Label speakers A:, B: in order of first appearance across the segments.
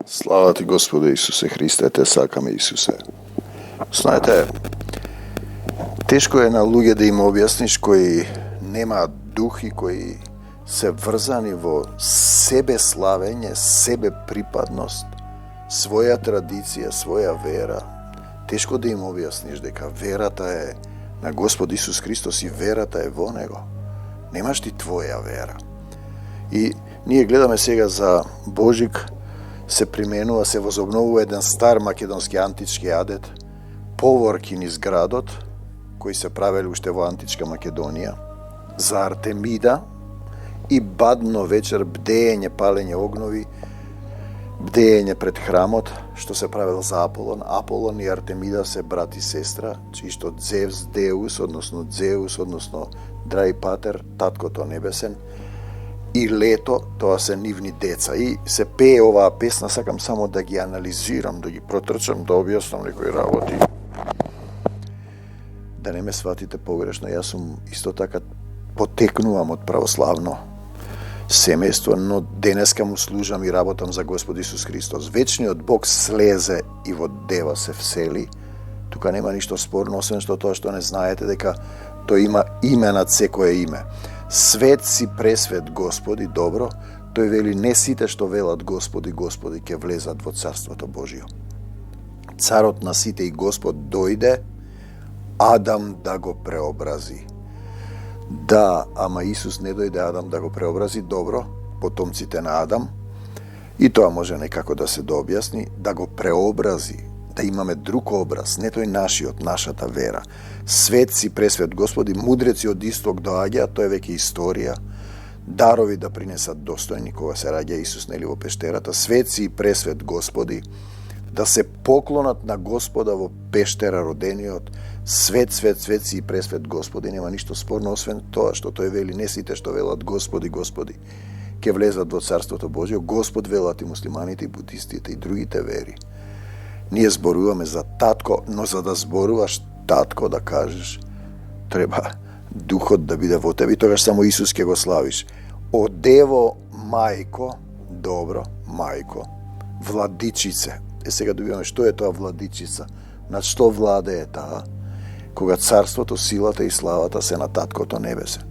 A: Слава ти, Господе Исусе Христе, те сакаме, Исусе. Знаете, тешко е на луѓе да им објасниш кои немаат дух и кои се врзани во себе славење, себе припадност, своја традиција, своја вера. Тешко да им објасниш дека верата е на Господ Исус Христос и верата е во Него. Немаш ти твоја вера. И ние гледаме сега за Божик, се применува, се возобновува еден стар македонски антички адет, поворки низ градот, кои се правели уште во античка Македонија, за Артемида и бадно вечер бдеење, палење огнови, бдеење пред храмот, што се правил за Аполон. Аполон и Артемида се брат и сестра, чишто Зевс, Деус, односно Драј Патер, таткото небесен, и Лето, тоа се нивни деца. И се пее оваа песна, сакам само да ги анализирам, да ги протрчам, да објаснам некои работи. Да не ме сватите погрешно, јас сум исто така потекнувам од православно семејство, но денеска му служам и работам за Господ Исус Христос. Вечниот Бог слезе и во Дева се всели. Тука нема ништо спорно, освен што тоа што не знаете дека тој има име над секое име. Свет си пресвет Господи, добро, тој вели не сите што велат Господи, Господи, ќе влезат во Царството Божио. Царот на сите и Господ дојде, Адам да го преобрази. Да, ама Исус не дојде Адам да го преобрази, добро, потомците на Адам, и тоа може некако да се дообјасни, да го преобрази, да имаме друг образ, не тој нашиот, нашата вера. Свет си пресвет Господи, мудреци од исток доаѓаат, тоа е веќе историја. Дарови да принесат достојни кога се раѓа Исус нели во пештерата. Свет си пресвет Господи, да се поклонат на Господа во пештера родениот. Свет си и пресвет Господи, нема ништо спорно освен тоа што тој вели не сите што велат Господи, Господи, ќе влезат во Царството Божјо. Господ велат и муслиманите, и будистите, и другите вери. Ние зборуваме за татко, но за да зборуваш татко, да кажеш, треба духот да биде во тебе и тогаш само Исус ќе го славиш. Одево мајко, добро, мајко, владичице. Сега добиваме што е тоа владичица, над што владее таа, кога царството, силата и славата се на таткото небесе.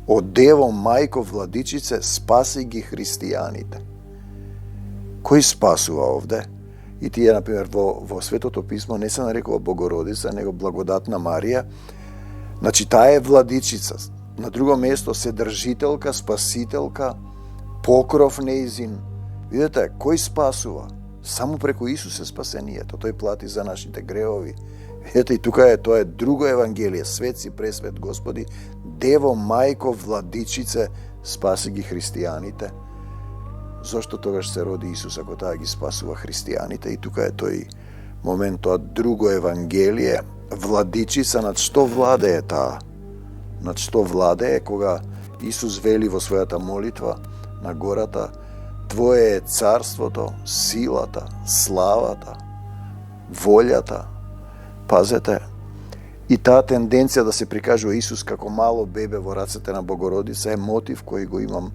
A: Одево мајко, владичице, спаси ги христијаните. Кој спасува овде? И тие, например, во Светото писмо не се нарекува Богородица, него Благодатна Марија. Значи, таа е владичица. На друго место, седржителка, спасителка, покров неизин. Видете, кој спасува? Само преку Исус е спасението. Тој плати за нашите гревови. Видете, и тука е, тоа е друго евангелие. Свет си пресвет Господи, Дево, мајко, владичице, спаси ги христијаните. Зошто тогаш се роди Исус, ако таа ги спасува христијаните? И тука е тој момент, тоа друго евангелие, владичица, над што владее таа? Над што владее кога Исус вели во својата молитва на гората: Твое е царството, силата, славата, волјата. Пазете, и таа тенденција да се прикажува Исус како мало бебе во рацете на Богородица е мотив кој го имам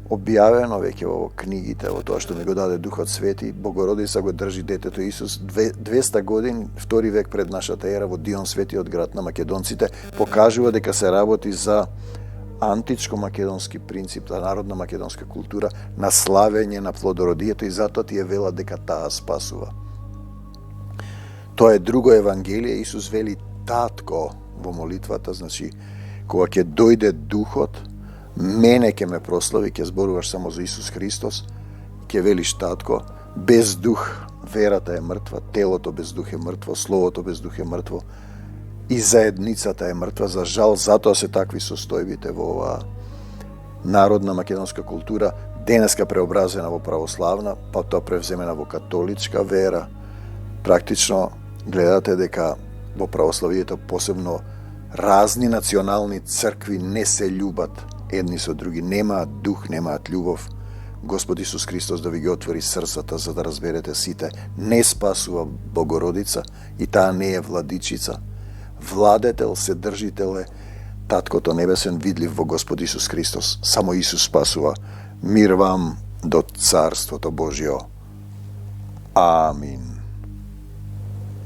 A: објавено веќе во книгите, во тоа што ми го даде Духот Свети. Богородица го држи детето Исус 200 години, втори век пред нашата ера, во Дион Светиот град на македонците, покажува дека се работи за античко македонски принцип, за народна македонска култура, на славење на плодородието, и затоа тие велат дека таа спасува. Тоа е друго евангелие. Исус вели татко во молитвата, значи кога ќе дојде Духот, мене ќе ме прослави, ќе зборуваш само за Исус Христос, ќе велиш татко. Без дух верата е мртва, телото без дух е мртво, словото без дух е мртво и заедницата е мртва. За жал, затоа се такви состојбите во оваа народна македонска култура, денеска преобразена во православна, па тоа превземена во католичка вера. Практично гледате дека во православието, посебно разни национални цркви, не се љубат едни со други, немаат дух, немаат љубов. Господ Исус Христос да ви ги отвори срцата за да разберете сите. Не спасува Богородица и таа не е владичица. Владетел, седржител е Таткото небесен, видлив во Господ Исус Христос. Само Исус спасува. Мир вам до Царството Божјо. Амин.